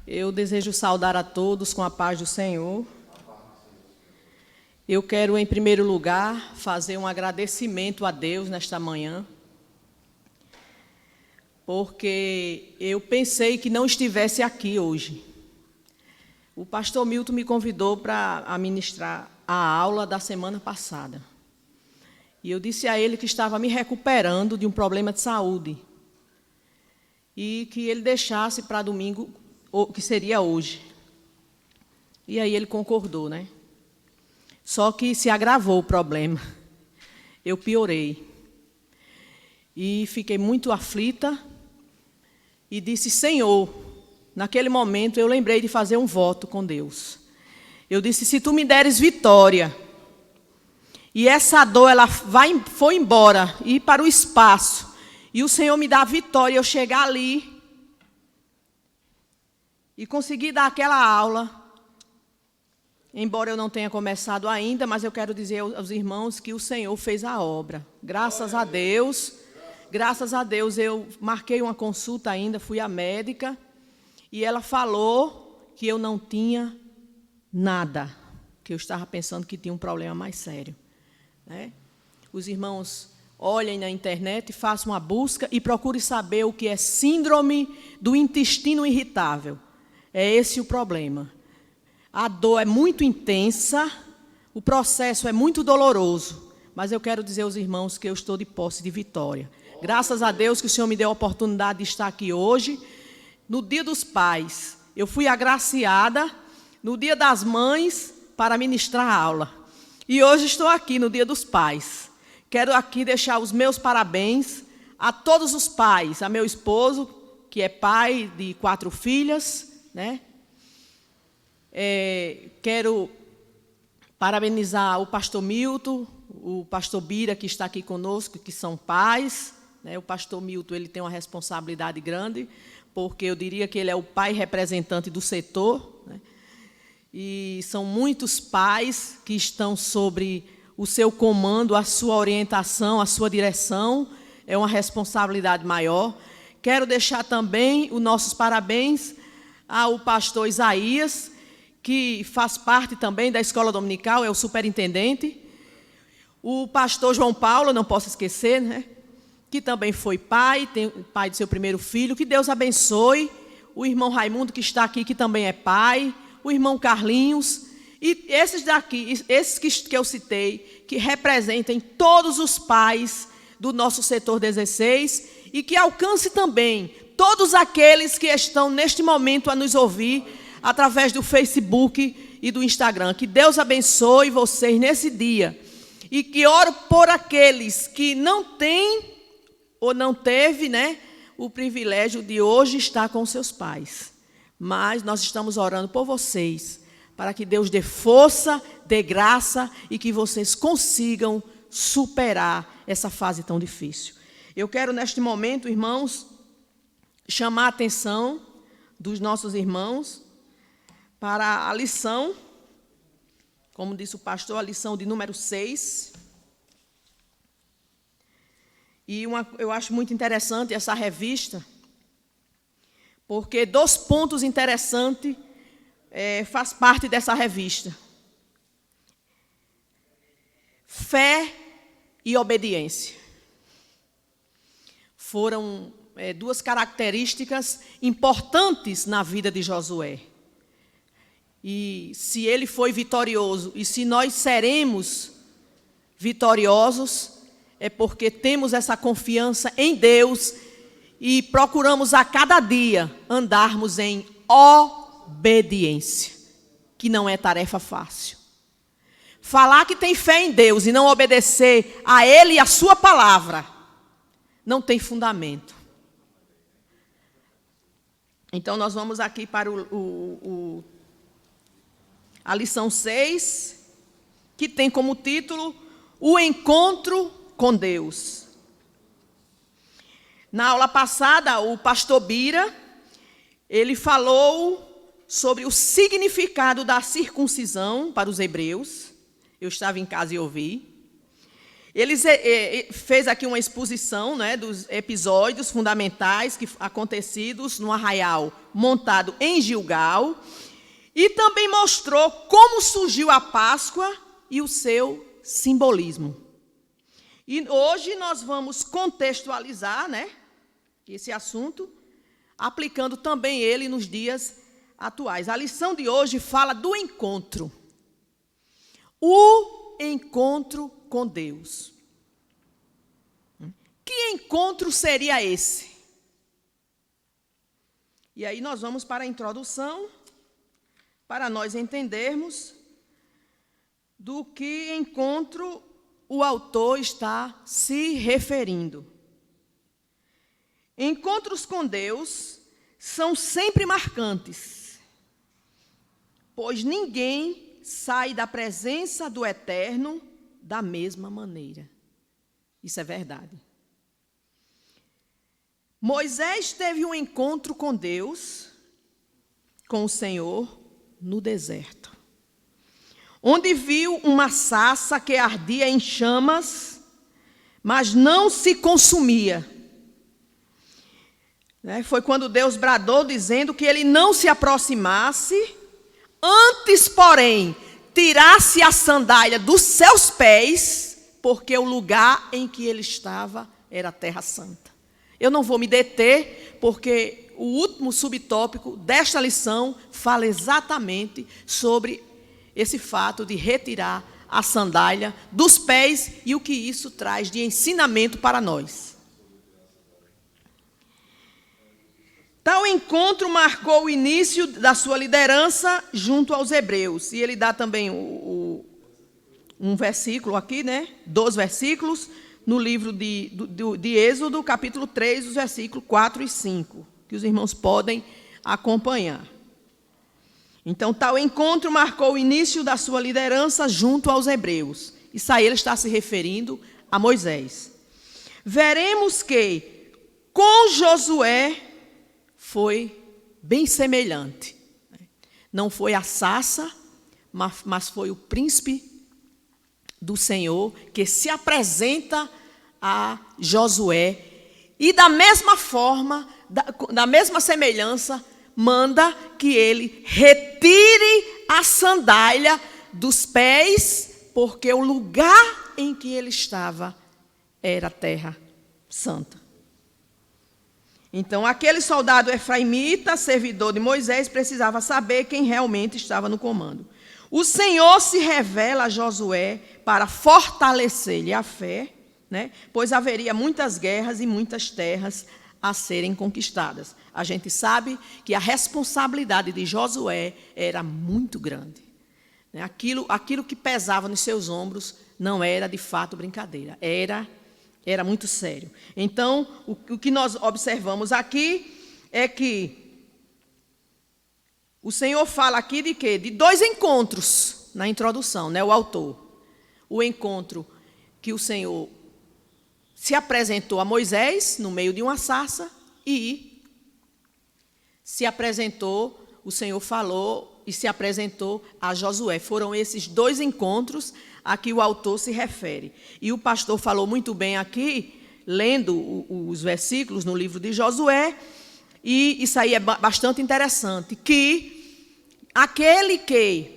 Eu desejo saudar a todos com a paz do Senhor. Eu quero, em primeiro lugar, fazer um agradecimento a Deus nesta manhã, porque eu pensei que não estivesse aqui hoje. O pastor Milton me convidou para ministrar a aula da semana passada. E eu disse a ele que estava me recuperando de um problema de saúde e que ele deixasse para domingo, que seria hoje. E aí ele concordou, né? Só que se agravou o problema. Eu piorei. E fiquei muito aflita e disse: Senhor, naquele momento eu lembrei de fazer um voto com Deus. Eu disse: se tu me deres vitória, e essa dor ela foi embora, ir para o espaço, e o Senhor me dá a vitória, eu chegar ali e conseguir dar aquela aula, embora eu não tenha começado ainda, mas eu quero dizer aos irmãos que o Senhor fez a obra. Graças a Deus, eu marquei uma consulta ainda, fui à médica, e ela falou que eu não tinha nada, que eu estava pensando que tinha um problema mais sério, né? Os irmãos olhem na internet, façam uma busca e procurem saber o que é síndrome do intestino irritável. É esse o problema. A dor é muito intensa, o processo é muito doloroso, mas eu quero dizer aos irmãos que eu estou de posse de vitória. Graças a Deus que o Senhor me deu a oportunidade de estar aqui hoje. No Dia dos Pais, eu fui agraciada no Dia das Mães para ministrar a aula. E hoje estou aqui no Dia dos Pais. Quero aqui deixar os meus parabéns a todos os pais, a meu esposo, que é pai de 4 filhas, né? Quero parabenizar o pastor Milton, o pastor Bira, que está aqui conosco, que são pais, né? O pastor Milton ele tem uma responsabilidade grande, porque eu diria que ele é o pai representante do setor, né? E são muitos pais que estão sobre o seu comando, a sua orientação, a sua direção, é uma responsabilidade maior. Quero deixar também os nossos parabéns ao pastor Isaías, que faz parte também da escola dominical, é o superintendente. O pastor João Paulo, não posso esquecer, né? Que também foi pai, tem pai do seu primeiro filho. Que Deus abençoe. O irmão Raimundo, que está aqui, que também é pai. O irmão Carlinhos. E esses daqui, esses que eu citei, que representem todos os pais do nosso setor 16 e que alcance também todos aqueles que estão neste momento a nos ouvir através do Facebook e do Instagram. Que Deus abençoe vocês nesse dia. E que oro por aqueles que não têm ou não teve, né, o privilégio de hoje estar com seus pais. Mas nós estamos orando por vocês, para que Deus dê força, dê graça e que vocês consigam superar essa fase tão difícil. Eu quero, neste momento, irmãos, chamar a atenção dos nossos irmãos para a lição, como disse o pastor, a lição de número 6. E eu acho muito interessante essa revista, porque 2 pontos interessantes faz parte dessa revista: fé e obediência. Foram 2 características importantes na vida de Josué. E se ele foi vitorioso, e se nós seremos vitoriosos, é porque temos essa confiança em Deus e procuramos a cada dia andarmos em obediência, que não é tarefa fácil. Falar que tem fé em Deus e não obedecer a Ele e a sua palavra, não tem fundamento. Então nós vamos aqui para a lição 6, que tem como título O Encontro com Deus. Na aula passada, o pastor Bira, ele falou sobre o significado da circuncisão para os hebreus. Eu estava em casa e ouvi. Ele fez aqui uma exposição, né, dos episódios fundamentais acontecidos no arraial montado em Gilgal, e também mostrou como surgiu a Páscoa e o seu simbolismo. E hoje nós vamos contextualizar, né, esse assunto, aplicando também ele nos dias atuais. A lição de hoje fala do encontro. O encontro com Deus. Que encontro seria esse? E aí nós vamos para a introdução, para nós entendermos do que encontro o autor está se referindo. Encontros com Deus são sempre marcantes, pois ninguém sai da presença do Eterno da mesma maneira. Isso é verdade. Moisés teve um encontro com Deus, com o Senhor, no deserto, onde viu uma sarça que ardia em chamas, mas não se consumia. Foi quando Deus bradou, dizendo que ele não se aproximasse, antes, porém, tirasse a sandália dos seus pés, porque o lugar em que ele estava era a Terra Santa. Eu não vou me deter, porque o último subtópico desta lição fala exatamente sobre esse fato de retirar a sandália dos pés e o que isso traz de ensinamento para nós. Tal encontro marcou o início da sua liderança junto aos hebreus. E ele dá também um versículo aqui, né? 2 versículos, no livro de Êxodo, capítulo 3, os versículos 4 e 5, que os irmãos podem acompanhar. Então, tal encontro marcou o início da sua liderança junto aos hebreus. Isso aí ele está se referindo a Moisés. Veremos que, com Josué, foi bem semelhante. Não foi a sarça, mas foi o príncipe do Senhor que se apresenta a Josué. E da mesma forma, da mesma semelhança, manda que ele retire a sandália dos pés, porque o lugar em que ele estava era a Terra Santa. Então, aquele soldado efraimita, servidor de Moisés, precisava saber quem realmente estava no comando. O Senhor se revela a Josué para fortalecer-lhe a fé, né? Pois haveria muitas guerras e muitas terras a serem conquistadas. A gente sabe que a responsabilidade de Josué era muito grande. Aquilo que pesava nos seus ombros não era de fato brincadeira, era muito sério. Então, o que nós observamos aqui é que o Senhor fala aqui de quê? De 2 encontros na introdução, né? O autor. O encontro que o Senhor se apresentou a Moisés no meio de uma sarça e se apresentou, o Senhor falou e se apresentou a Josué. Foram esses 2 encontros a que o autor se refere. E o pastor falou muito bem aqui, lendo os versículos no livro de Josué, e isso aí é bastante interessante, que aquele que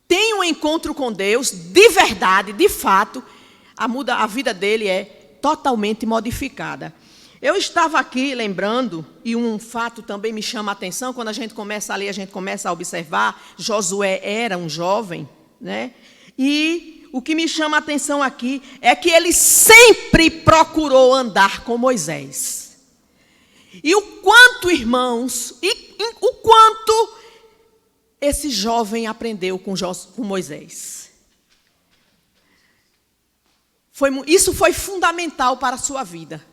tem um encontro com Deus, de verdade, de fato, a vida dele é totalmente modificada. Eu estava aqui lembrando, e um fato também me chama a atenção, quando a gente começa a ler, a gente começa a observar, Josué era um jovem, né? E o que me chama a atenção aqui é que ele sempre procurou andar com Moisés. E o quanto, irmãos, o quanto esse jovem aprendeu com Moisés. Isso foi fundamental para a sua vida,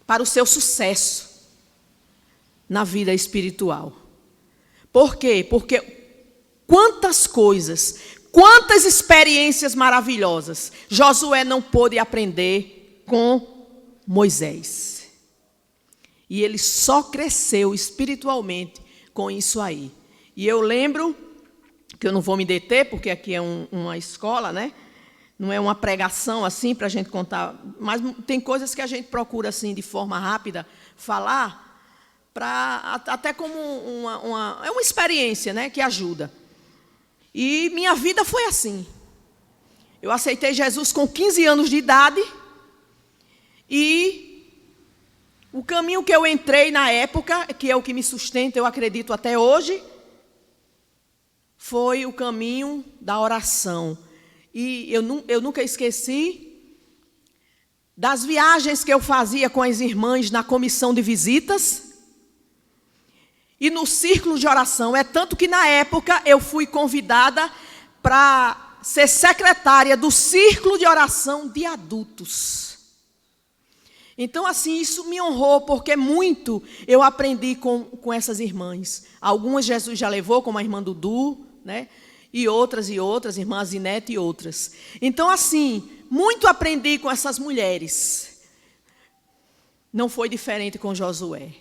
para o seu sucesso na vida espiritual. Por quê? Porque quantas coisas, quantas experiências maravilhosas Josué não pôde aprender com Moisés. E ele só cresceu espiritualmente com isso aí. E eu lembro, que eu não vou me deter, porque aqui é uma escola, né? não é uma pregação assim para a gente contar, mas tem coisas que a gente procura assim de forma rápida falar, até como é uma experiência, né, que ajuda. E minha vida foi assim. Eu aceitei Jesus com 15 anos de idade e o caminho que eu entrei na época, que é o que me sustenta, eu acredito até hoje, foi o caminho da oração. E eu nunca esqueci das viagens que eu fazia com as irmãs na comissão de visitas e no círculo de oração. É tanto que, na época, eu fui convidada para ser secretária do círculo de oração de adultos. Então, assim, isso me honrou, porque muito eu aprendi com essas irmãs. Algumas Jesus já levou, como a irmã Dudu, né? E outras, irmã Zinete e outras. Então, assim, muito aprendi com essas mulheres. Não foi diferente com Josué.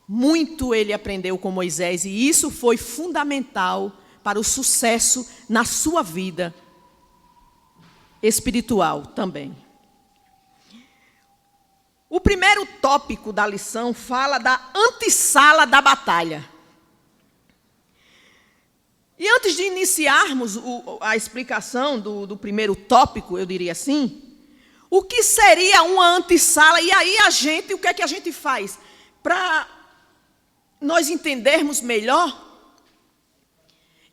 Muito ele aprendeu com Moisés, e isso foi fundamental para o sucesso na sua vida espiritual também. O primeiro tópico da lição fala da antessala da batalha. E antes de iniciarmos a explicação do primeiro tópico, eu diria assim, o que seria uma antessala? E aí o que é que a gente faz? Para nós entendermos melhor,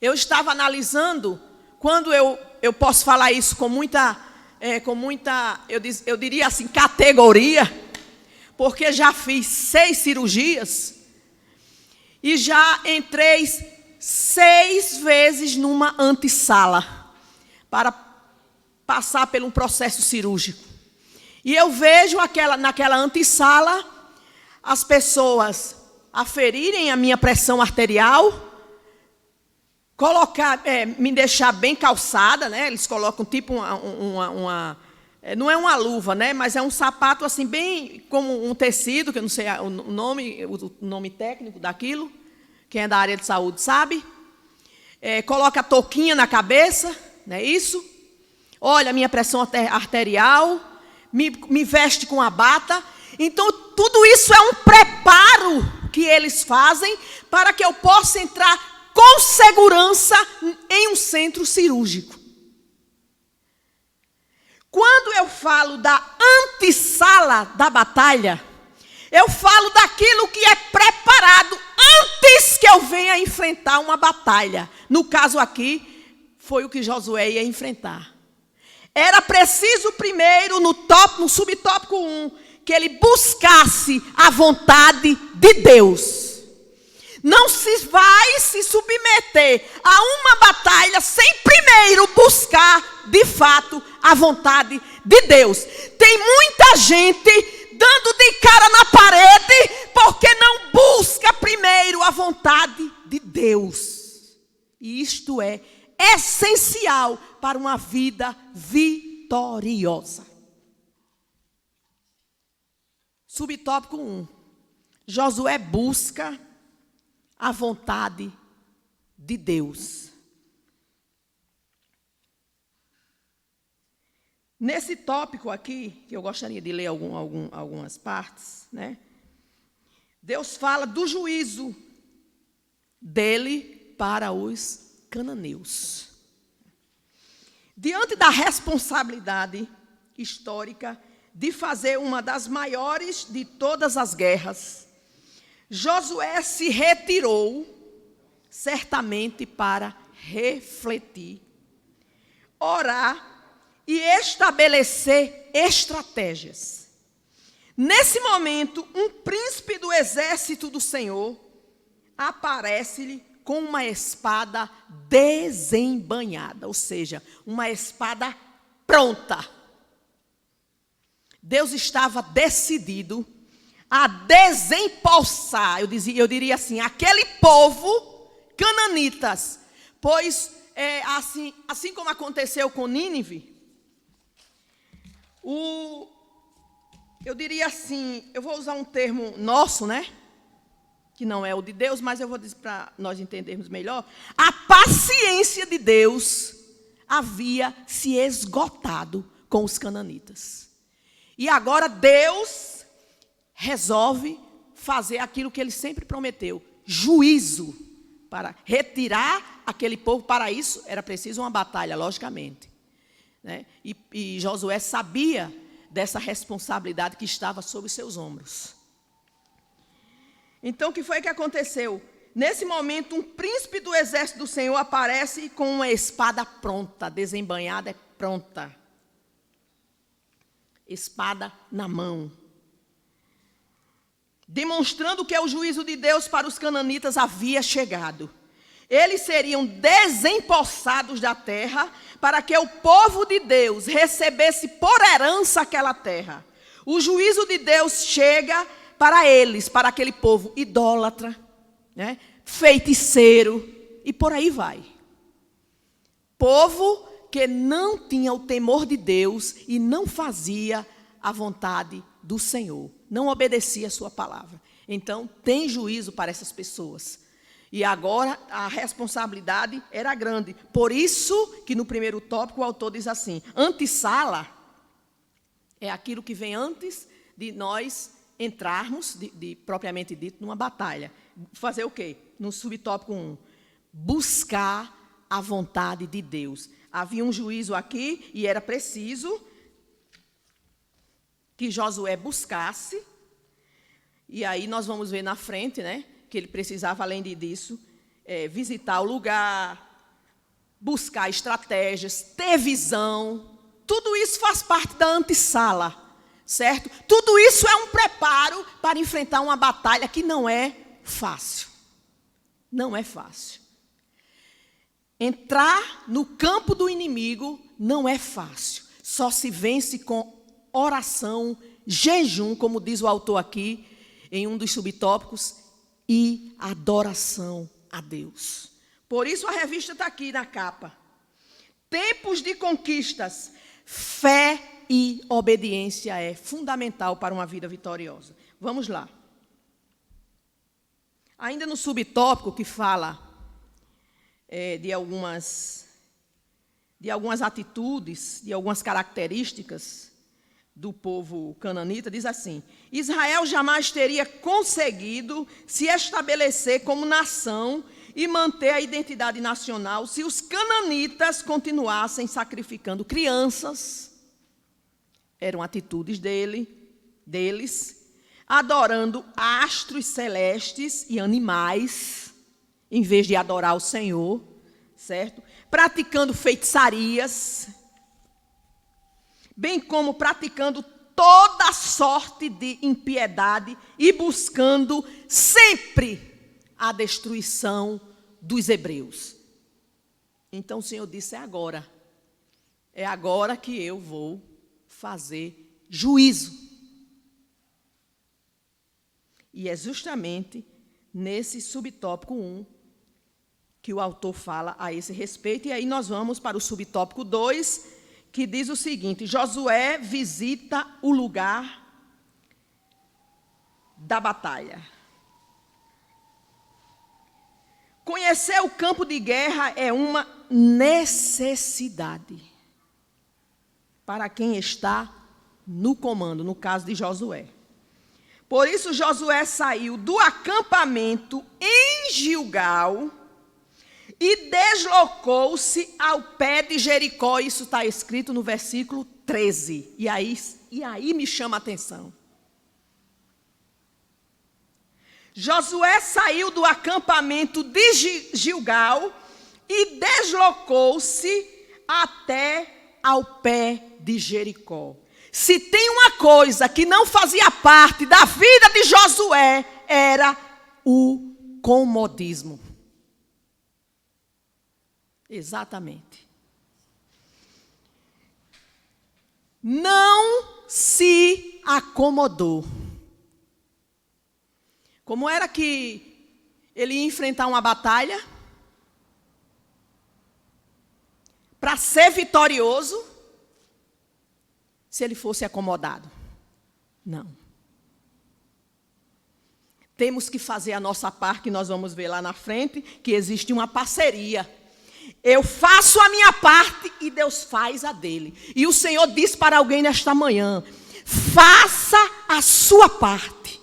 eu estava analisando, quando eu posso falar isso com muita, eu diria assim, categoria, porque já fiz 6 cirurgias e já entrei 6 vezes numa antessala para passar por um processo cirúrgico. E eu vejo naquela antessala as pessoas aferirem a minha pressão arterial, me deixar bem calçada, né? Eles colocam tipo não é uma luva, né? Mas é um sapato assim bem como um tecido, que eu não sei o nome técnico daquilo. Quem é da área de saúde sabe. Coloca a touquinha na cabeça, não é isso? Olha a minha pressão arterial, me veste com a bata. Então, tudo isso é um preparo que eles fazem para que eu possa entrar com segurança em um centro cirúrgico. Quando eu falo da antessala da batalha, eu falo daquilo que é preparado antes que eu venha enfrentar uma batalha. No caso aqui, foi o que Josué ia enfrentar. Era preciso primeiro, no subtópico 1, que ele buscasse a vontade de Deus. Não se vai se submeter a uma batalha sem primeiro buscar, de fato, a vontade de Deus. Tem muita gente dando de cara na parede porque não busca primeiro a vontade de Deus. E isto é essencial para uma vida vitoriosa. Subtópico 1. Josué busca a vontade de Deus. Nesse tópico aqui, que eu gostaria de ler algumas partes, né? Deus fala do juízo dele para os cananeus. Diante da responsabilidade histórica de fazer uma das maiores de todas as guerras, Josué se retirou certamente para refletir, orar e estabelecer estratégias. Nesse momento, um príncipe do exército do Senhor aparece-lhe com uma espada desembainhada, ou seja, uma espada pronta. Deus estava decidido a desempossar, eu diria assim, aquele povo cananitas, pois assim como aconteceu com Nínive, eu diria assim, eu vou usar um termo nosso, né? Que não é o de Deus, mas eu vou dizer para nós entendermos melhor. A paciência de Deus havia se esgotado com os cananitas. E agora Deus resolve fazer aquilo que ele sempre prometeu, juízo, para retirar aquele povo. Para isso era preciso uma batalha, logicamente, né? E Josué sabia dessa responsabilidade que estava sobre seus ombros. Então, o que foi que aconteceu? Nesse momento, um príncipe do exército do Senhor aparece com uma espada pronta, desembainhada, é pronta. Espada na mão. Demonstrando que o juízo de Deus para os cananitas havia chegado. Eles seriam desempossados da terra para que o povo de Deus recebesse por herança aquela terra. O juízo de Deus chega para eles, para aquele povo idólatra, né? Feiticeiro, e por aí vai. Povo que não tinha o temor de Deus e não fazia a vontade do Senhor, não obedecia a sua palavra. Então, tem juízo para essas pessoas. E agora a responsabilidade era grande. Por isso que no primeiro tópico o autor diz assim: antessala é aquilo que vem antes de nós entrarmos, propriamente dito, numa batalha. Fazer o quê? No subtópico 1, buscar a vontade de Deus. Havia um juízo aqui e era preciso que Josué buscasse. E aí nós vamos ver na frente, né, que ele precisava, além disso, visitar o lugar, buscar estratégias, ter visão. Tudo isso faz parte da antessala, certo? Tudo isso é um preparo para enfrentar uma batalha que não é fácil. Não é fácil. Entrar no campo do inimigo não é fácil. Só se vence com oração, jejum, como diz o autor aqui, em um dos subtópicos, e adoração a Deus. Por isso a revista está aqui na capa. Tempos de conquistas, fé e obediência é fundamental para uma vida vitoriosa. Vamos lá. Ainda no subtópico que fala de algumas atitudes, de algumas características do povo cananita, diz assim: Israel jamais teria conseguido se estabelecer como nação e manter a identidade nacional se os cananitas continuassem sacrificando crianças, eram atitudes deles, adorando astros celestes e animais, em vez de adorar o Senhor, certo? Praticando feitiçarias, bem como praticando toda sorte de impiedade e buscando sempre a destruição dos hebreus. Então o Senhor disse: é agora que eu vou fazer juízo. E é justamente nesse subtópico 1 que o autor fala a esse respeito. E aí nós vamos para o subtópico 2, que diz o seguinte: Josué visita o lugar da batalha. Conhecer o campo de guerra é uma necessidade para quem está no comando, no caso de Josué. Por isso Josué saiu do acampamento em Gilgal e deslocou-se ao pé de Jericó. Isso está escrito no versículo 13. E aí me chama a atenção. Josué saiu do acampamento de Gilgal e deslocou-se até ao pé de Jericó. Se tem uma coisa que não fazia parte da vida de Josué, era o comodismo. Exatamente. Não se acomodou. Como era que ele ia enfrentar uma batalha? Para ser vitorioso, se ele fosse acomodado? Não. Temos que fazer a nossa parte, que nós vamos ver lá na frente, que existe uma parceria Eu faço a minha parte e Deus faz a dele. E o Senhor diz para alguém nesta manhã: faça a sua parte.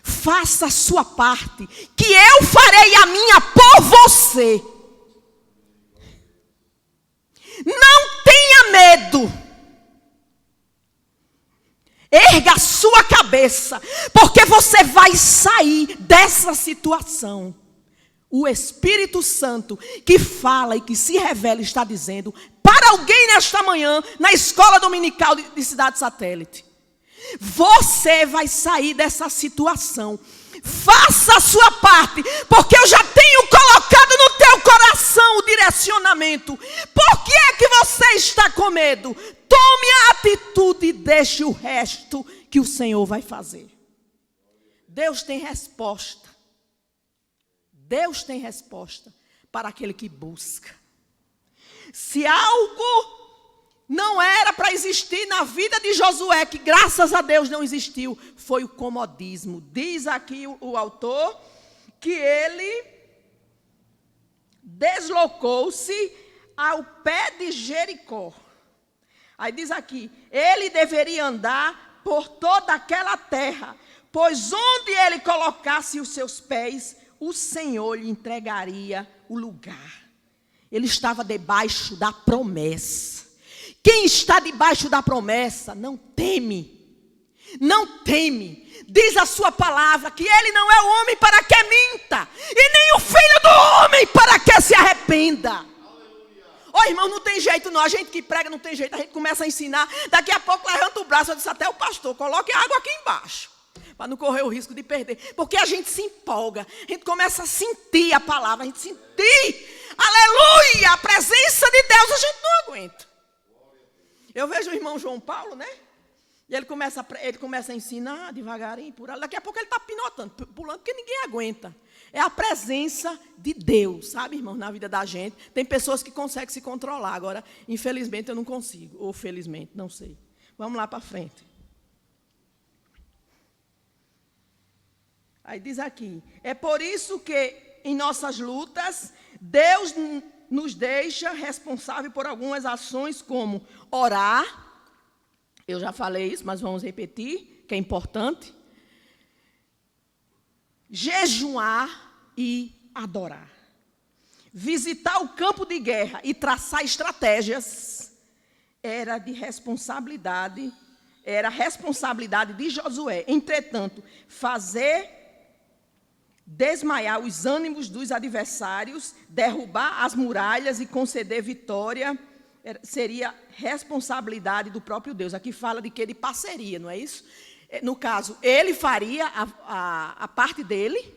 Faça a sua parte, que eu farei a minha por você. Não tenha medo. Erga a sua cabeça, porque você vai sair dessa situação. O Espírito Santo que fala e que se revela está dizendo para alguém nesta manhã, na escola dominical de Cidade Satélite: você vai sair dessa situação. Faça a sua parte, porque eu já tenho colocado no teu coração o direcionamento. Por que é que você está com medo? Tome a atitude e deixe o resto que o Senhor vai fazer. Deus tem resposta. Deus tem resposta para aquele que busca. Se algo não era para existir na vida de Josué, que graças a Deus não existiu, foi o comodismo. Diz aqui o autor que ele deslocou-se ao pé de Jericó. Aí diz aqui: ele deveria andar por toda aquela terra, pois onde ele colocasse os seus pés, o Senhor lhe entregaria o lugar. Ele estava debaixo da promessa. Quem está debaixo da promessa não teme. Não teme. Diz a sua palavra que ele não é o homem para que minta, e nem o filho do homem para que se arrependa. Ô irmão, não tem jeito não. A gente que prega não tem jeito. A gente começa a ensinar. Daqui a pouco levanta o braço. Eu disse até o pastor: coloque água aqui embaixo, para não correr o risco de perder. Porque a gente se empolga. A gente começa a sentir a palavra. A gente sentir, aleluia, a presença de Deus. A gente não aguenta. Eu vejo o irmão João Paulo, né? E ele começa a ensinar devagarinho, por ali. Daqui a pouco ele está pinotando, pulando, porque ninguém aguenta. É a presença de Deus, sabe, irmão, na vida da gente. Tem pessoas que conseguem se controlar. Agora, infelizmente, eu não consigo. Ou felizmente, não sei. Vamos lá para frente. Aí diz aqui: é por isso que em nossas lutas, Deus nos deixa responsável por algumas ações, como orar. Eu já falei isso, mas vamos repetir, que é importante. Jejuar e adorar. Visitar o campo de guerra e traçar estratégias era responsabilidade de Josué. Entretanto, fazer desmaiar os ânimos dos adversários, derrubar as muralhas e conceder vitória seria responsabilidade do próprio Deus. Aqui fala de que? De parceria, não é isso? No caso, ele faria a parte dele,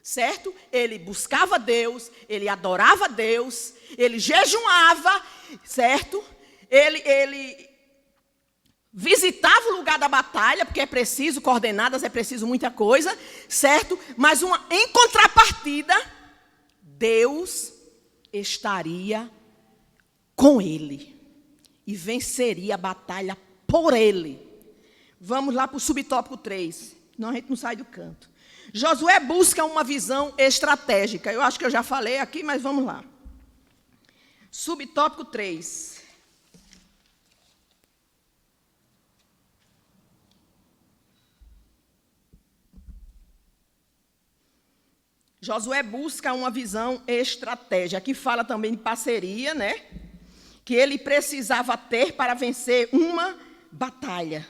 certo? Ele buscava Deus, ele adorava Deus, ele jejuava, certo? Ele visitava o lugar da batalha, porque é preciso coordenadas, é preciso muita coisa, certo? Mas em contrapartida, Deus estaria com ele e venceria a batalha por ele. Vamos lá para o subtópico 3, senão a gente não sai do canto. Josué busca uma visão estratégica. Eu acho que eu já falei aqui, mas vamos lá. Subtópico 3. Josué busca uma visão estratégica. Aqui fala também de parceria, né? Que ele precisava ter para vencer uma batalha.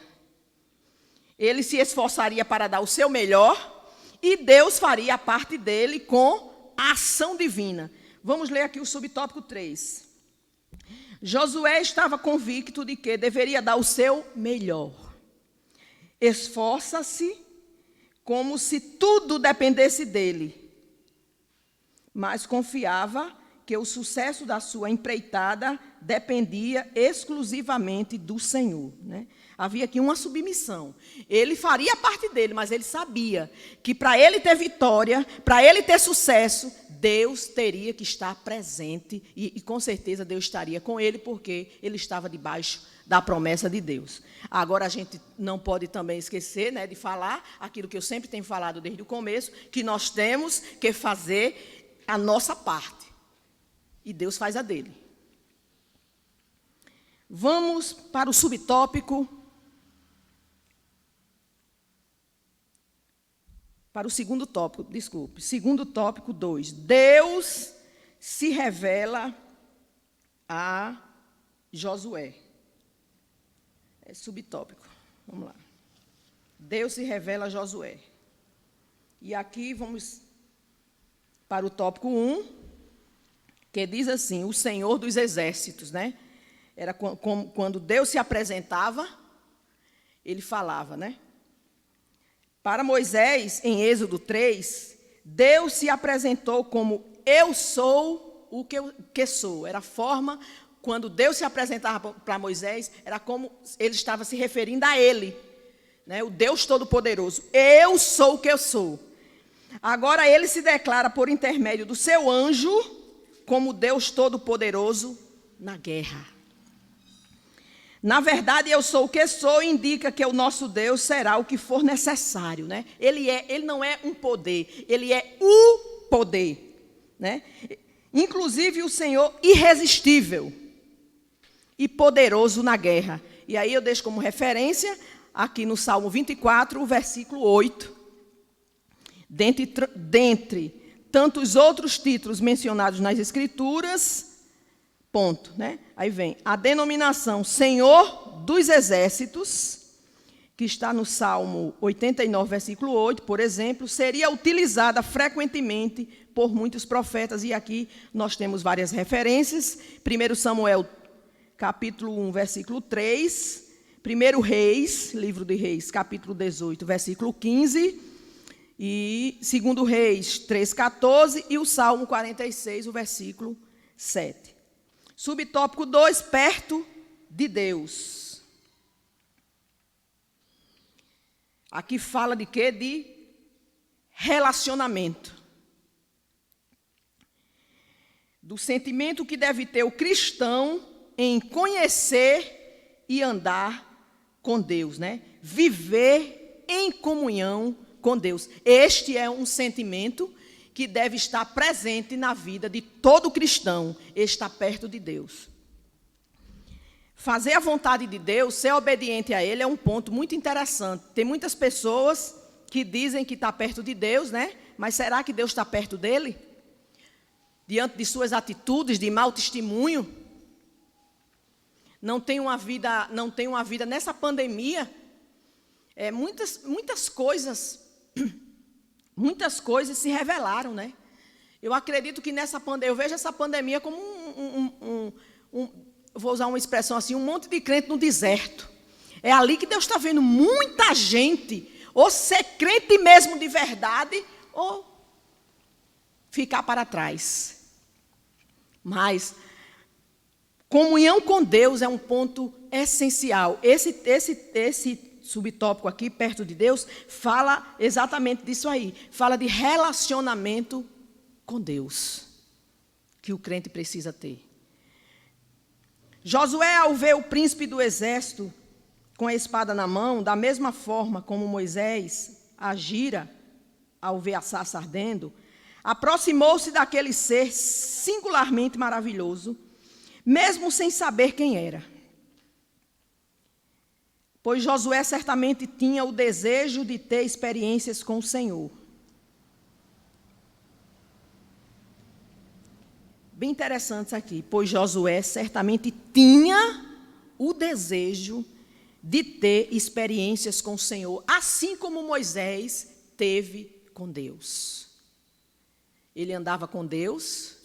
Ele se esforçaria para dar o seu melhor e Deus faria a parte dele com a ação divina. Vamos ler aqui o subtópico 3. Josué estava convicto de que deveria dar o seu melhor. Esforça-se como se tudo dependesse dele, mas confiava que o sucesso da sua empreitada dependia exclusivamente do Senhor, né? Havia aqui uma submissão. Ele faria a parte dele, mas ele sabia que para ele ter vitória, para ele ter sucesso, Deus teria que estar presente e com certeza Deus estaria com ele, porque ele estava debaixo da promessa de Deus. Agora a gente não pode também esquecer, né, de falar aquilo que eu sempre tenho falado desde o começo, que nós temos que fazer a nossa parte. e Deus faz a dele. Vamos para o subtópico, para o segundo tópico, desculpe. Segundo tópico 2. Deus se revela a Josué. É subtópico. Vamos lá. Deus se revela a Josué. E aqui vamos para o tópico 1, que diz assim, o Senhor dos Exércitos, né? Era quando Deus se apresentava, ele falava, né? Para Moisés, em Êxodo 3, Deus se apresentou como eu sou o que sou. Era a forma, quando Deus se apresentava para Moisés, era como ele estava se referindo a ele, né? O Deus Todo-Poderoso. Eu sou o que eu sou. Agora ele se declara por intermédio do seu anjo como Deus Todo-Poderoso na guerra. Na verdade, eu sou o que sou, indica que o nosso Deus será o que for necessário, né? Ele não é um poder, ele é o poder, né? Inclusive o Senhor irresistível e poderoso na guerra. E aí eu deixo como referência, aqui no Salmo 24, o versículo 8. Dentre tantos outros títulos mencionados nas Escrituras, ponto, né? Aí vem a denominação Senhor dos Exércitos, que está no Salmo 89, versículo 8, por exemplo, seria utilizada frequentemente por muitos profetas, e aqui nós temos várias referências. 1 Samuel, capítulo 1, versículo 3, 1 Reis, livro de Reis, capítulo 18, versículo 15, e 2 Reis 3,14, e o Salmo 46, o versículo 7. Subtópico 2, perto de Deus. Aqui fala de quê? De relacionamento. Do sentimento que deve ter o cristão em conhecer e andar com Deus, né? Viver em comunhão com Deus. Este é um sentimento que deve estar presente na vida de todo cristão, estar perto de Deus. Fazer a vontade de Deus, ser obediente a Ele, é um ponto muito interessante. Tem muitas pessoas que dizem que está perto de Deus, né? Mas será que Deus está perto dele? Diante de suas atitudes de mau testemunho? Não tem uma vida nessa pandemia. Muitas coisas se revelaram, né? Eu acredito que nessa pandemia, eu vejo essa pandemia como vou usar uma expressão assim, um monte de crente no deserto. É ali que Deus está vendo muita gente, ou ser crente mesmo de verdade, ou ficar para trás. Mas comunhão com Deus é um ponto essencial. Esse subtópico aqui, perto de Deus, fala exatamente disso aí. Fala de relacionamento com Deus, que o crente precisa ter. Josué, ao ver o príncipe do exército com a espada na mão, da mesma forma como Moisés agira ao ver a sarça ardendo, aproximou-se daquele ser singularmente maravilhoso, mesmo sem saber quem era. Pois Josué certamente tinha o desejo de ter experiências com o Senhor. Bem interessante isso aqui. Pois Josué certamente tinha o desejo de ter experiências com o Senhor, assim como Moisés teve com Deus. Ele andava com Deus,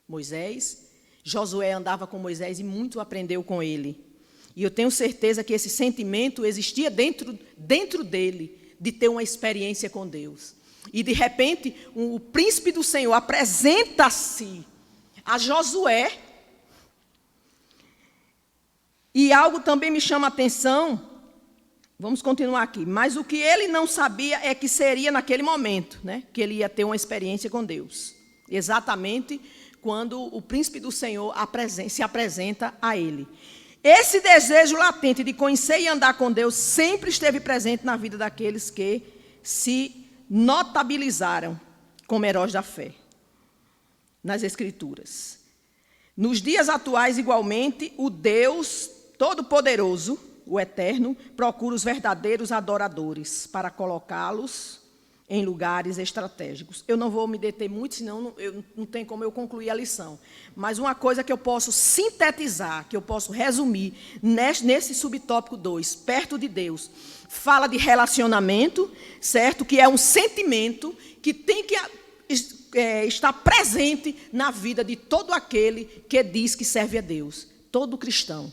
Moisés. Josué andava com Moisés e muito aprendeu com ele. E eu tenho certeza que esse sentimento existia dentro dele, de ter uma experiência com Deus. E, de repente, o príncipe do Senhor apresenta-se a Josué. E algo também me chama a atenção. Vamos continuar aqui. Mas o que ele não sabia é que seria naquele momento, né, que ele ia ter uma experiência com Deus. Exatamente quando o príncipe do Senhor se apresenta a ele. Esse desejo latente de conhecer e andar com Deus sempre esteve presente na vida daqueles que se notabilizaram como heróis da fé nas Escrituras. Nos dias atuais, igualmente, o Deus Todo-Poderoso, o Eterno, procura os verdadeiros adoradores para colocá-los em lugares estratégicos. Eu não vou me deter muito, senão não tem como eu concluir a lição. Mas uma coisa que eu posso sintetizar, que eu posso resumir, nesse subtópico 2, perto de Deus, fala de relacionamento, certo? Que é um sentimento que tem que estar presente na vida de todo aquele que diz que serve a Deus. Todo cristão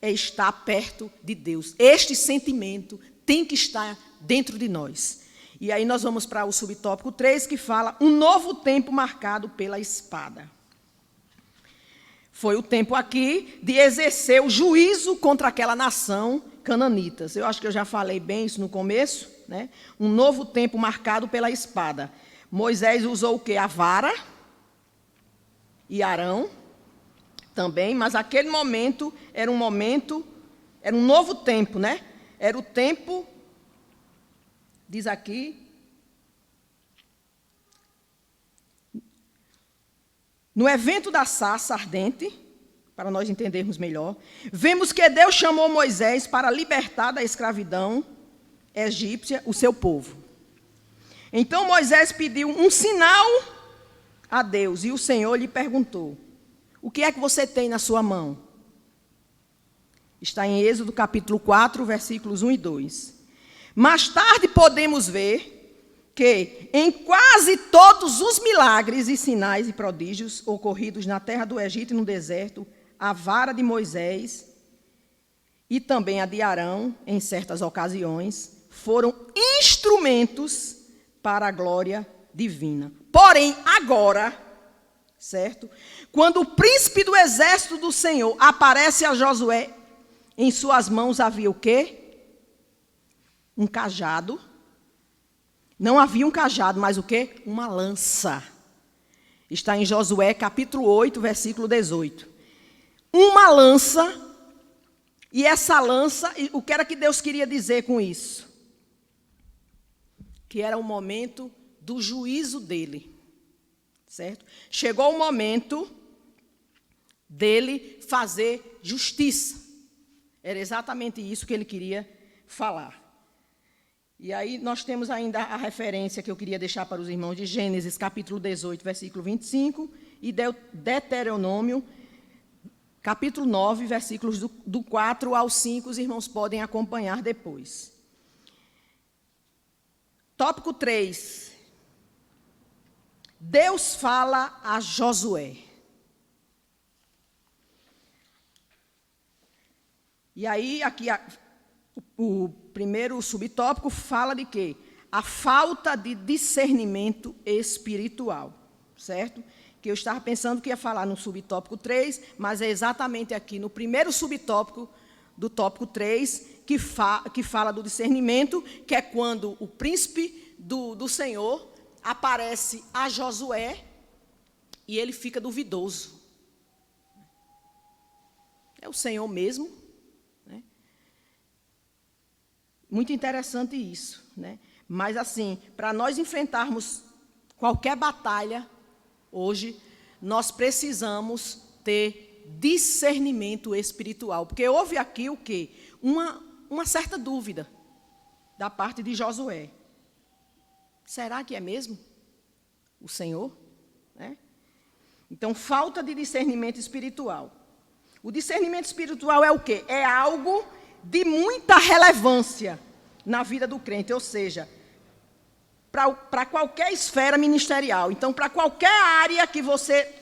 é estar perto de Deus. Este sentimento tem que estar dentro de nós. E aí nós vamos para o subtópico 3, que fala um novo tempo marcado pela espada. Foi o tempo aqui de exercer o juízo contra aquela nação cananitas. Eu acho que eu já falei bem isso no começo, né? Um novo tempo marcado pela espada. Moisés usou o quê? A vara. E Arão também, mas aquele momento era um novo tempo, né? Era o tempo, diz aqui, no evento da sarça ardente, para nós entendermos melhor, vemos que Deus chamou Moisés para libertar da escravidão egípcia o seu povo. Então Moisés pediu um sinal a Deus, e o Senhor lhe perguntou: o que é que você tem na sua mão? Está em Êxodo capítulo 4, versículos 1 e 2. Mais tarde podemos ver que em quase todos os milagres e sinais e prodígios ocorridos na terra do Egito e no deserto, a vara de Moisés e também a de Arão, em certas ocasiões, foram instrumentos para a glória divina. Porém, agora, certo? Quando o príncipe do exército do Senhor aparece a Josué, em suas mãos havia o quê? Um cajado. Não havia um cajado, mas o quê? Uma lança. Está em Josué, capítulo 8, versículo 18. Uma lança, e essa lança, o que era que Deus queria dizer com isso? Que era o momento do juízo dele, certo? Chegou o momento dele fazer justiça. Era exatamente isso que ele queria falar. E aí nós temos ainda a referência que eu queria deixar para os irmãos de Gênesis, capítulo 18, versículo 25, e Deuteronômio, capítulo 9, versículos do 4 ao 5, os irmãos podem acompanhar depois. Tópico 3. Deus fala a Josué. E aí, aqui, o primeiro subtópico fala de quê? A falta de discernimento espiritual, certo? Que eu estava pensando que ia falar no subtópico 3, mas é exatamente aqui, no primeiro subtópico do tópico 3, que fala do discernimento, que é quando o príncipe do Senhor aparece a Josué e ele fica duvidoso. É o Senhor mesmo. Muito interessante isso, né? Mas, assim, para nós enfrentarmos qualquer batalha hoje, nós precisamos ter discernimento espiritual. Porque houve aqui o quê? Uma certa dúvida da parte de Josué. Será que é mesmo o Senhor? Né? Então, falta de discernimento espiritual. O discernimento espiritual é o quê? É algo de muita relevância na vida do crente, ou seja, para qualquer esfera ministerial. Então, para qualquer área que você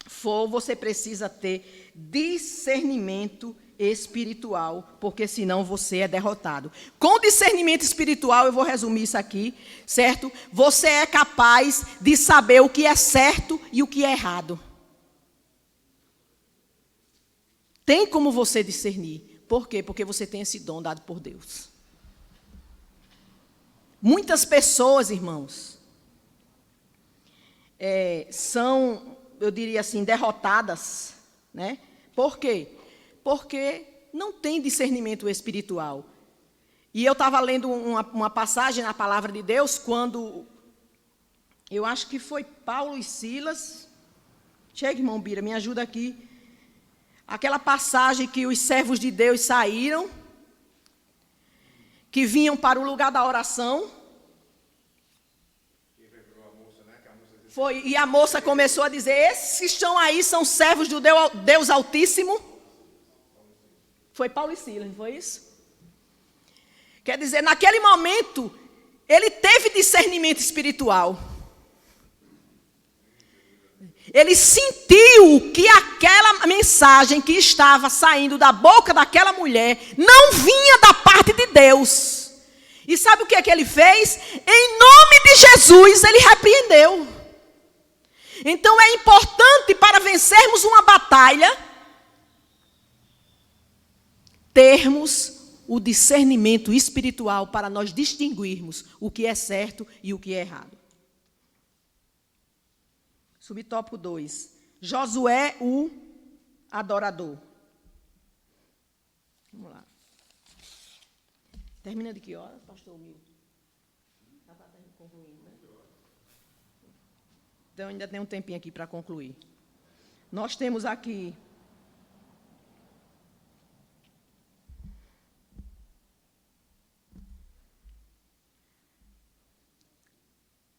for, você precisa ter discernimento espiritual, porque senão você é derrotado. Com discernimento espiritual, eu vou resumir isso aqui, certo? Você é capaz de saber o que é certo e o que é errado. Tem como você discernir. Por quê? Porque você tem esse dom dado por Deus. Muitas pessoas, irmãos, são, eu diria assim, derrotadas, né? Por quê? Porque não tem discernimento espiritual. E eu estava lendo uma passagem na palavra de Deus, quando, eu acho que foi Paulo e Silas, Chega, irmão Bira, me ajuda aqui. Aquela passagem que os servos de Deus saíram, que vinham para o lugar da oração. Foi, e a moça começou a dizer, esses que estão aí são servos do Deus Altíssimo. Foi Paulo e Silas, não foi isso? Quer dizer, naquele momento, ele teve discernimento espiritual. Ele sentiu que aquela mensagem que estava saindo da boca daquela mulher não vinha da parte de Deus. E sabe o que é que ele fez? Em nome de Jesus, ele repreendeu. Então é importante para vencermos uma batalha, termos o discernimento espiritual para nós distinguirmos o que é certo e o que é errado. Subtópico 2. Josué, o adorador. Vamos lá. Termina de que hora, pastor Milton? Já está concluindo, né? Então, ainda tem um tempinho aqui para concluir. Nós temos aqui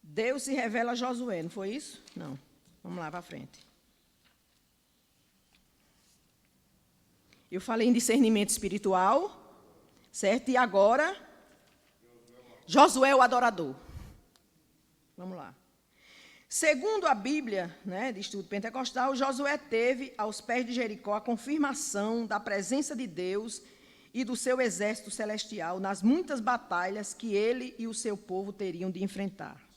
Deus se revela a Josué, não foi isso? Não. Vamos lá para frente. Eu falei em discernimento espiritual, certo? E agora, Josué o adorador. Vamos lá. Segundo a Bíblia, né, de estudo pentecostal, Josué teve aos pés de Jericó a confirmação da presença de Deus e do seu exército celestial nas muitas batalhas que ele e o seu povo teriam de enfrentar.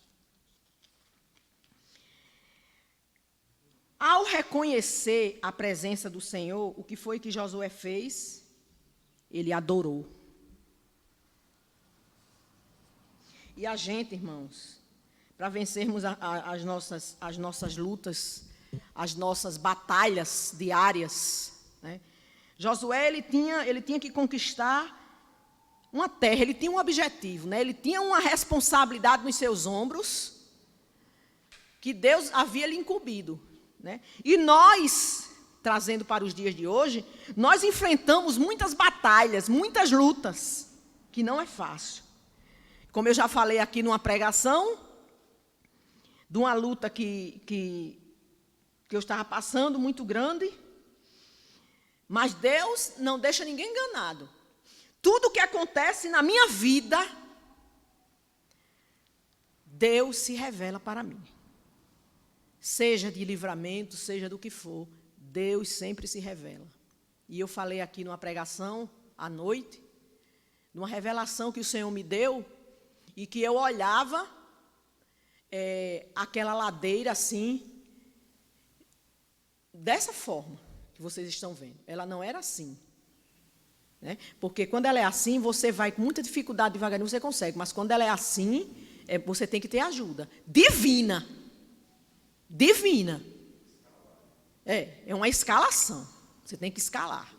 Ao reconhecer a presença do Senhor, o que foi que Josué fez? Ele adorou. E a gente, irmãos, para vencermos as nossas lutas, as nossas batalhas diárias, né? Josué, ele tinha que conquistar uma terra, ele tinha um objetivo, né? Ele tinha uma responsabilidade nos seus ombros, que Deus havia lhe incumbido, né? E nós, trazendo para os dias de hoje, nós enfrentamos muitas batalhas, muitas lutas, que não é fácil. Como eu já falei aqui numa pregação, de uma luta que eu estava passando muito grande, mas Deus não deixa ninguém enganado. Tudo que acontece na minha vida, Deus se revela para mim. Seja de livramento, seja do que for, Deus sempre se revela. E eu falei aqui numa pregação, à noite, numa revelação que o Senhor me deu, e que eu olhava aquela ladeira assim, dessa forma que vocês estão vendo. Ela não era assim, né? Porque quando ela é assim, você vai com muita dificuldade, devagarinho você consegue, mas quando ela é assim, você tem que ter ajuda divina. Divina. É uma escalação. Você tem que escalar.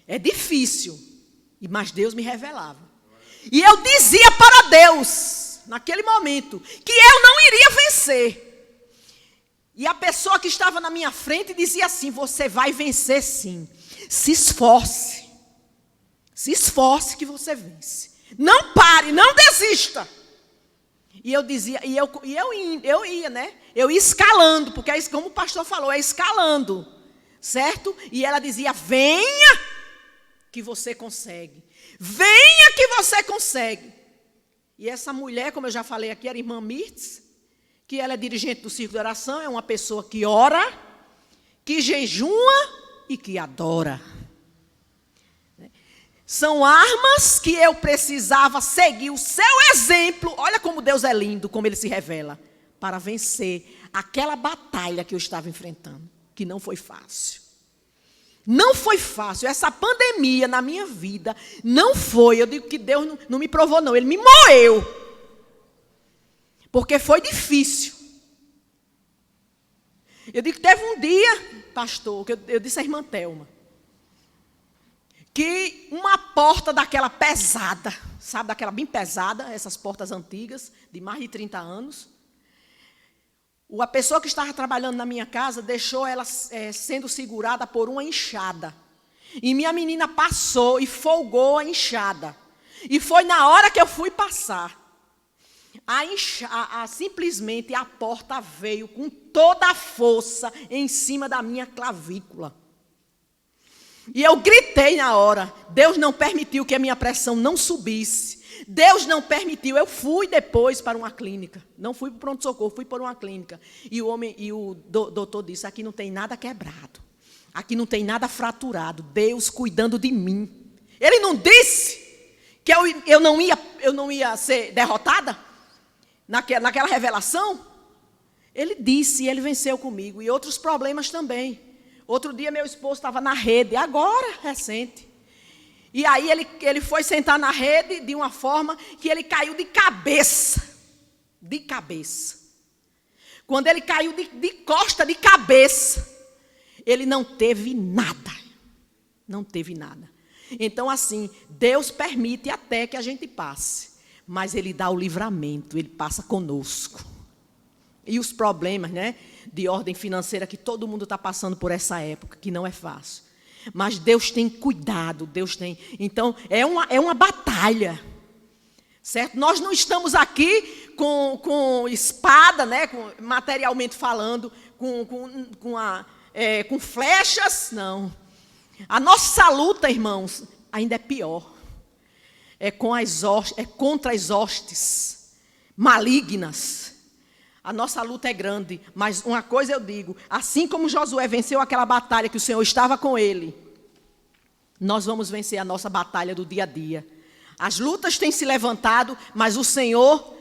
É difícil, mas Deus me revelava. E eu dizia para Deus, naquele momento, que eu não iria vencer. E a pessoa que estava na minha frente dizia assim: você vai vencer sim. Se esforce. Se esforce que você vence. Não pare, não desista. E eu dizia, eu ia, né? Eu ia escalando, porque é como o pastor falou, é escalando, certo? E ela dizia: venha que você consegue. Venha que você consegue. E essa mulher, como eu já falei aqui, era a irmã Mirtz, que ela é dirigente do Círculo de Oração, é uma pessoa que ora, que jejuma e que adora. São armas que eu precisava seguir o seu exemplo. Olha como Deus é lindo, como Ele se revela, para vencer aquela batalha que eu estava enfrentando, que não foi fácil. Não foi fácil. Essa pandemia na minha vida não foi. Eu digo que Deus não me provou, não. Ele me moeu. Porque foi difícil. Eu digo que teve um dia, pastor, que eu disse à irmã Thelma, que uma porta daquela pesada, sabe, daquela bem pesada, essas portas antigas, de mais de 30 anos, a pessoa que estava trabalhando na minha casa deixou ela sendo segurada por uma enxada. E minha menina passou e folgou a enxada. E foi na hora que eu fui passar. Simplesmente a porta veio com toda a força em cima da minha clavícula. E eu gritei na hora. Deus não permitiu que a minha pressão não subisse. Deus não permitiu. Eu fui depois para uma clínica. Não fui para o pronto-socorro, fui para uma clínica. E o doutor disse, aqui não tem nada quebrado. Aqui não tem nada fraturado. Deus cuidando de mim. Ele não disse que eu não ia ser derrotada? Naquela revelação? Ele disse, e ele venceu comigo. E outros problemas também. Outro dia meu esposo estava na rede, agora, recente. E aí ele foi sentar na rede de uma forma que ele caiu de cabeça. De cabeça. Quando ele caiu de costa, de cabeça, ele não teve nada. Não teve nada. Então, assim, Deus permite até que a gente passe. Mas Ele dá o livramento, Ele passa conosco. E os problemas, né, de ordem financeira que todo mundo está passando por essa época, que não é fácil. Mas Deus tem cuidado, Deus tem. Então, é uma batalha. Certo? Nós não estamos aqui com espada, né, materialmente falando, com flechas, não. A nossa luta, irmãos, ainda é pior. É contra as hostes malignas. A nossa luta é grande, mas uma coisa eu digo, assim como Josué venceu aquela batalha que o Senhor estava com ele, nós vamos vencer a nossa batalha do dia a dia. As lutas têm se levantado, mas o Senhor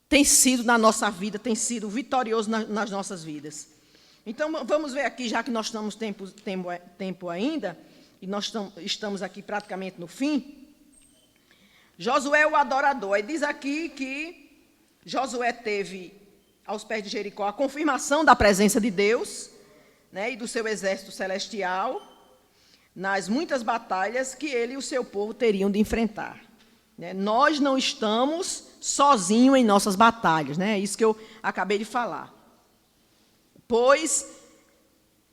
tem sido na nossa vida, tem sido vitorioso nas nossas vidas. Então, vamos ver aqui, já que nós estamos tempo ainda, e nós estamos aqui praticamente no fim. Josué, o adorador. Aí diz aqui que Josué teve, aos pés de Jericó, a confirmação da presença de Deus, né, e do seu exército celestial, nas muitas batalhas que ele e o seu povo teriam de enfrentar. Né? Nós não estamos sozinhos em nossas batalhas, né? É isso que eu acabei de falar. Pois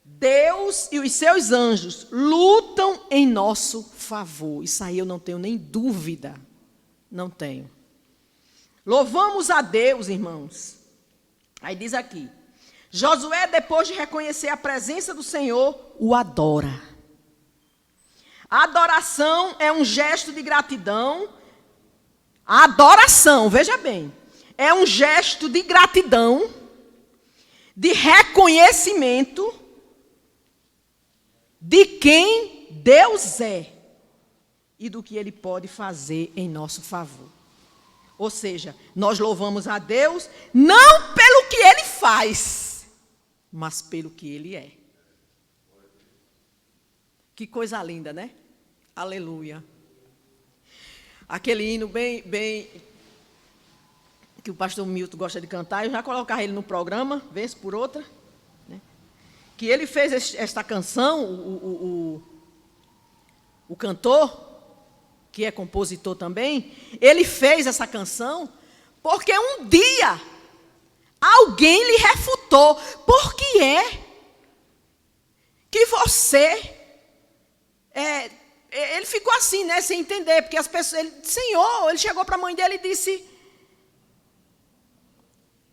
Deus e os seus anjos lutam em nosso favor. Isso aí eu não tenho nem dúvida. Não tenho. Louvamos a Deus, irmãos. Aí diz aqui. Josué, depois de reconhecer a presença do Senhor, o adora. A adoração é um gesto de gratidão. A adoração, veja bem, é um gesto de gratidão, de reconhecimento de quem Deus é e do que Ele pode fazer em nosso favor. Ou seja, nós louvamos a Deus não pelo que Ele faz, mas pelo que Ele é. Que coisa linda, né? Aleluia. Aquele hino bem que o pastor Milton gosta de cantar, eu já colocava ele no programa, vez por outra, né? Que ele fez esta canção, o cantor, que é compositor também, ele fez essa canção porque um dia alguém lhe refutou. Por que é que você... ele ficou assim, né, sem entender, porque as pessoas... ele chegou para a mãe dele e disse...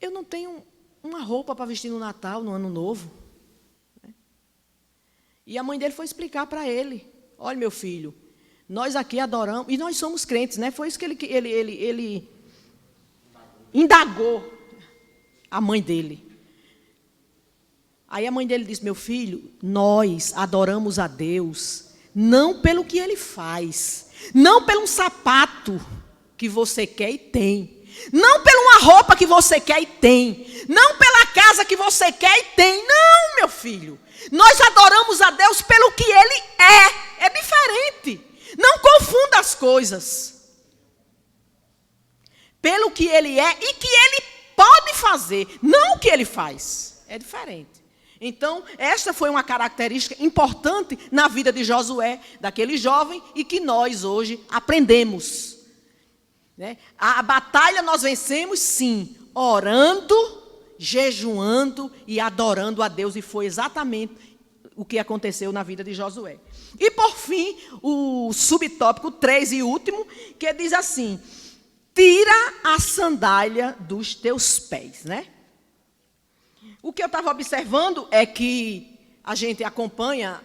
Eu não tenho uma roupa para vestir no Natal, no Ano Novo. E a mãe dele foi explicar para ele. Olha, meu filho, nós aqui adoramos, e nós somos crentes, né? Foi isso que ele indagou a mãe dele. Aí a mãe dele disse, meu filho, nós adoramos a Deus, não pelo que Ele faz, não pelo um sapato que você quer e tem, não pela uma roupa que você quer e tem, não pela casa que você quer e tem, não, meu filho. Nós adoramos a Deus pelo que Ele é diferente. Não confunda as coisas. Pelo que Ele é e que Ele pode fazer, não o que Ele faz, é diferente. Então, esta foi uma característica importante na vida de Josué, daquele jovem, e que nós hoje aprendemos. Né? A batalha nós vencemos, sim, orando jejuando e adorando a Deus, e foi exatamente o que aconteceu na vida de Josué. E por fim, o subtópico 3 e último, que diz assim: tira a sandália dos teus pés, né? O que eu estava observando é que a gente acompanha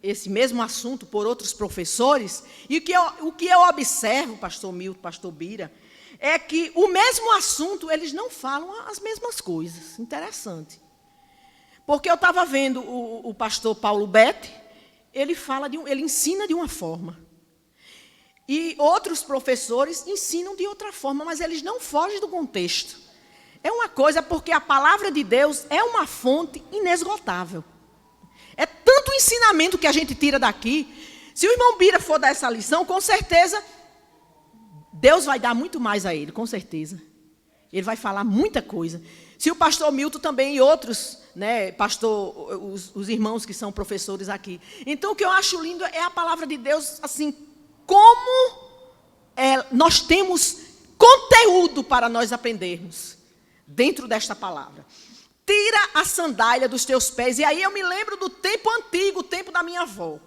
esse mesmo assunto por outros professores, e o que eu observo, pastor Milton, pastor Bira, é que o mesmo assunto, eles não falam as mesmas coisas. Interessante. Porque eu estava vendo o pastor Paulo Betti, ele ensina de uma forma. E outros professores ensinam de outra forma, mas eles não fogem do contexto. É uma coisa, porque a palavra de Deus é uma fonte inesgotável. É tanto ensinamento que a gente tira daqui. Se o irmão Bira for dar essa lição, com certeza, Deus vai dar muito mais a ele, com certeza. Ele vai falar muita coisa. Se o pastor Milton também e outros, né, os irmãos que são professores aqui. Então, o que eu acho lindo é a palavra de Deus, assim, como nós temos conteúdo para nós aprendermos dentro desta palavra. Tira a sandália dos teus pés. E aí eu me lembro do tempo antigo, o tempo da minha avó.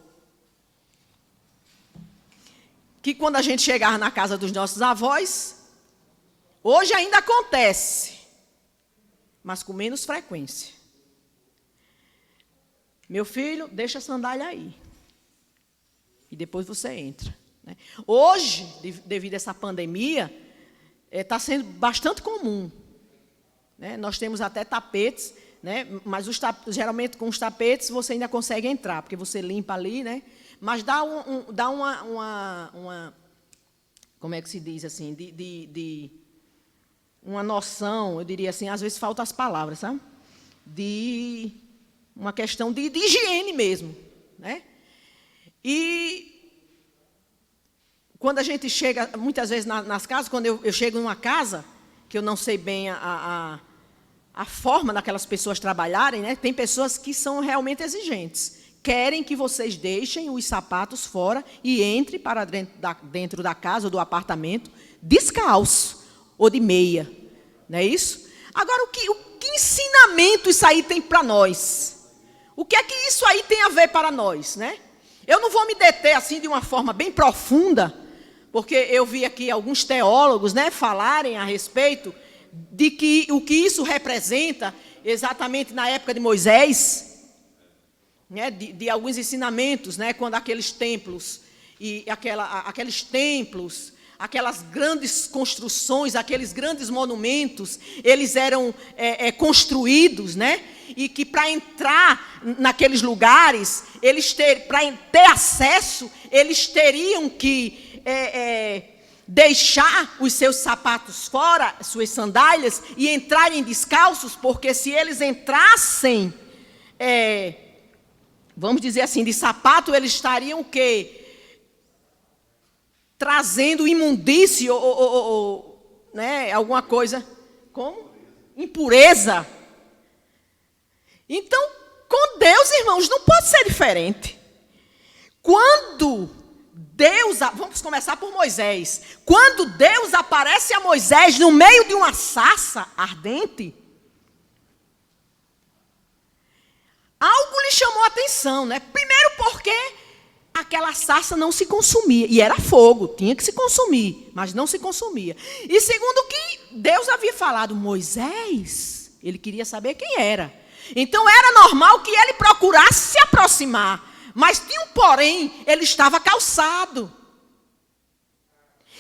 Que quando a gente chegava na casa dos nossos avós, hoje ainda acontece, mas com menos frequência. Meu filho, deixa a sandália aí. E depois você entra. Né? Hoje, devido a essa pandemia, está sendo bastante comum. Né? Nós temos até tapetes, né? Mas geralmente com os tapetes você ainda consegue entrar, porque você limpa ali, né? Mas dá uma como é que se diz assim, de uma noção, eu diria assim, às vezes faltam as palavras, sabe? De uma questão de higiene mesmo, né? E quando a gente chega, muitas vezes nas casas, quando eu chego numa casa, que eu não sei bem a forma daquelas pessoas trabalharem, né? Tem pessoas que são realmente exigentes. Querem que vocês deixem os sapatos fora e entrem para dentro da casa ou do apartamento descalço ou de meia. Não é isso? Agora, o que ensinamento isso aí tem para nós? O que é que isso aí tem a ver para nós, né? Eu não vou me deter assim de uma forma bem profunda, porque eu vi aqui alguns teólogos, né, falarem a respeito de que o que isso representa exatamente na época de Moisés, né, de alguns ensinamentos, né, quando aqueles templos e aquelas grandes construções, aqueles grandes monumentos, eles eram construídos, né, e que para entrar naqueles lugares, para ter acesso, eles teriam que deixar os seus sapatos fora, suas sandálias, e entrarem descalços, porque se eles entrassem, vamos dizer assim, de sapato, eles estariam o quê? Trazendo imundície ou né, alguma coisa, como? Impureza. Então, com Deus, irmãos, não pode ser diferente. Quando Deus, vamos começar por Moisés. Quando Deus aparece a Moisés no meio de uma sarça ardente, algo lhe chamou a atenção, né? Primeiro porque aquela sarça não se consumia. E era fogo, tinha que se consumir, mas não se consumia. E segundo que Deus havia falado, Moisés, ele queria saber quem era. Então era normal que ele procurasse se aproximar. Mas tinha um porém, ele estava calçado.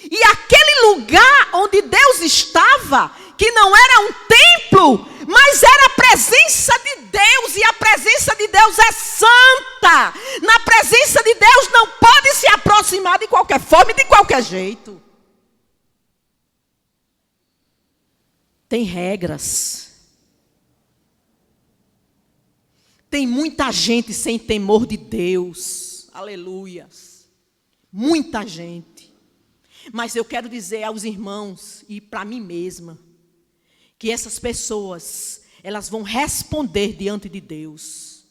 E aquele lugar onde Deus estava, que não era um templo, mas era a presença de Deus, e a presença de Deus é santa. Na presença de Deus não pode se aproximar de qualquer forma e de qualquer jeito. Tem regras. Tem muita gente sem temor de Deus. Aleluias. Muita gente. Mas eu quero dizer aos irmãos e para mim mesma, que essas pessoas, elas vão responder diante de Deus.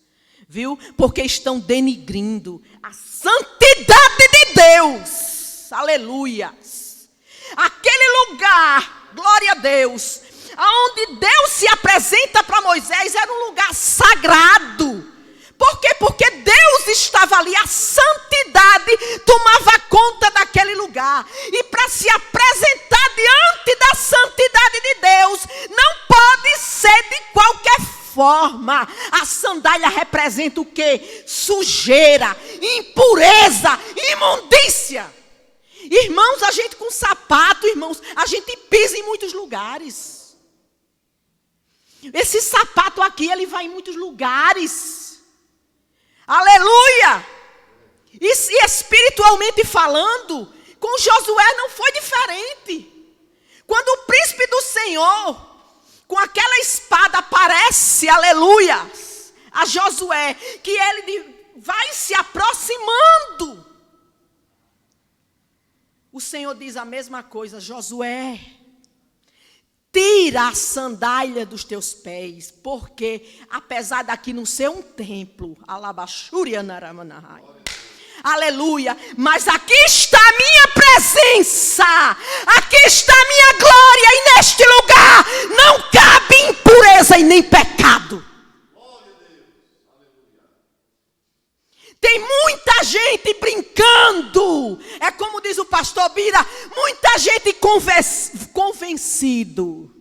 Viu? Porque estão denigrindo a santidade de Deus. Aleluias. Aquele lugar, glória a Deus, Aonde Deus se apresenta para Moisés era um lugar sagrado. Por quê? Porque Deus estava ali, a santidade tomava conta daquele lugar. E para se apresentar diante da santidade de Deus, não pode ser de qualquer forma. A sandália representa o quê? Sujeira, impureza, imundícia. Irmãos, a gente com sapato, irmãos, a gente pisa em muitos lugares. Esse sapato aqui, ele vai em muitos lugares. Aleluia! E espiritualmente falando, com Josué não foi diferente. Quando o príncipe do Senhor, com aquela espada, aparece, aleluia, a Josué, que ele vai se aproximando. O Senhor diz a mesma coisa: Josué, tira a sandália dos teus pés, porque apesar daqui não ser um templo, aleluia, mas aqui está a minha presença, aqui está a minha glória, e neste lugar não cabe impureza e nem pecado. Tem muita gente brincando, é como diz o pastor Bira, muita gente convencido.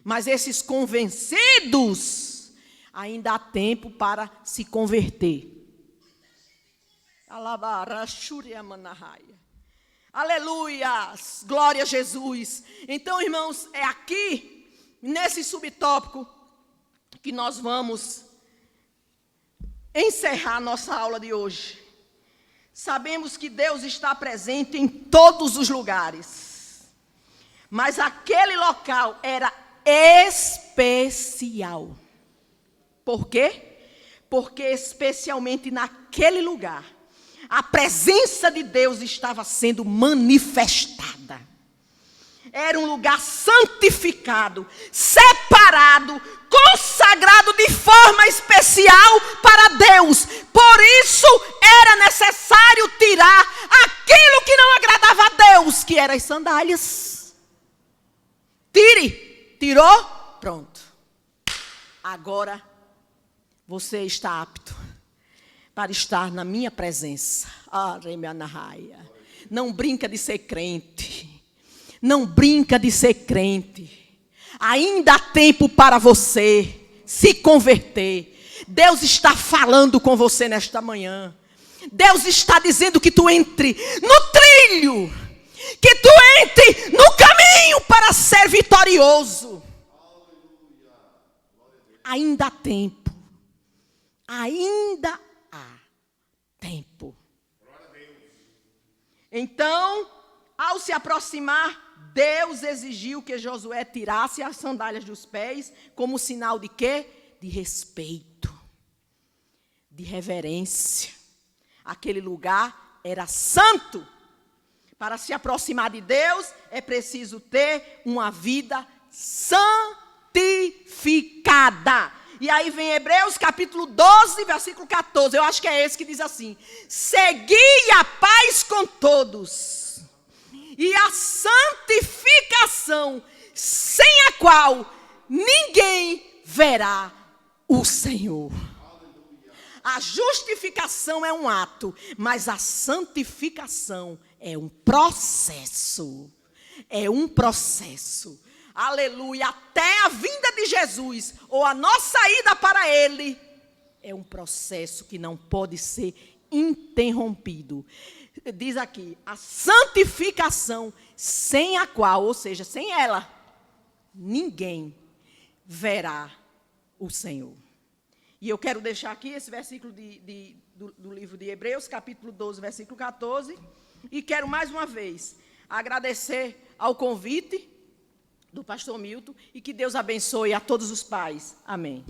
Mas esses convencidos, ainda há tempo para se converter. Aleluia, glória a Jesus. Então, irmãos, é aqui, nesse subtópico, que nós vamos encerrar nossa aula de hoje. Sabemos que Deus está presente em todos os lugares, mas aquele local era especial. Por quê? Porque especialmente naquele lugar, a presença de Deus estava sendo manifestada. Era um lugar santificado, separado, consagrado de forma especial para Deus. Por isso era necessário tirar aquilo que não agradava a Deus, que eram as sandálias. Tirou, pronto. Agora você está apto para estar na minha presença. Não brinca de ser crente. Não brinca de ser crente. Ainda há tempo para você se converter. Deus está falando com você nesta manhã. Deus está dizendo que tu entre no trilho, que tu entre no caminho para ser vitorioso. Ainda há tempo. Ainda há tempo. Então, ao se aproximar, Deus exigiu que Josué tirasse as sandálias dos pés como sinal de quê? De respeito, de reverência. Aquele lugar era santo. Para se aproximar de Deus, é preciso ter uma vida santificada. E aí vem Hebreus capítulo 12, versículo 14. Eu acho que é esse que diz assim: segui a paz com todos e a santificação, sem a qual ninguém verá o Senhor. A justificação é um ato, mas a santificação é um processo. É um processo. Aleluia. Até a vinda de Jesus, ou a nossa ida para Ele, é um processo que não pode ser interrompido. Diz aqui, a santificação, sem a qual, ou seja, sem ela, ninguém verá o Senhor. E eu quero deixar aqui esse versículo do livro de Hebreus, capítulo 12, versículo 14. E quero mais uma vez agradecer ao convite do pastor Milton e que Deus abençoe a todos os pais. Amém.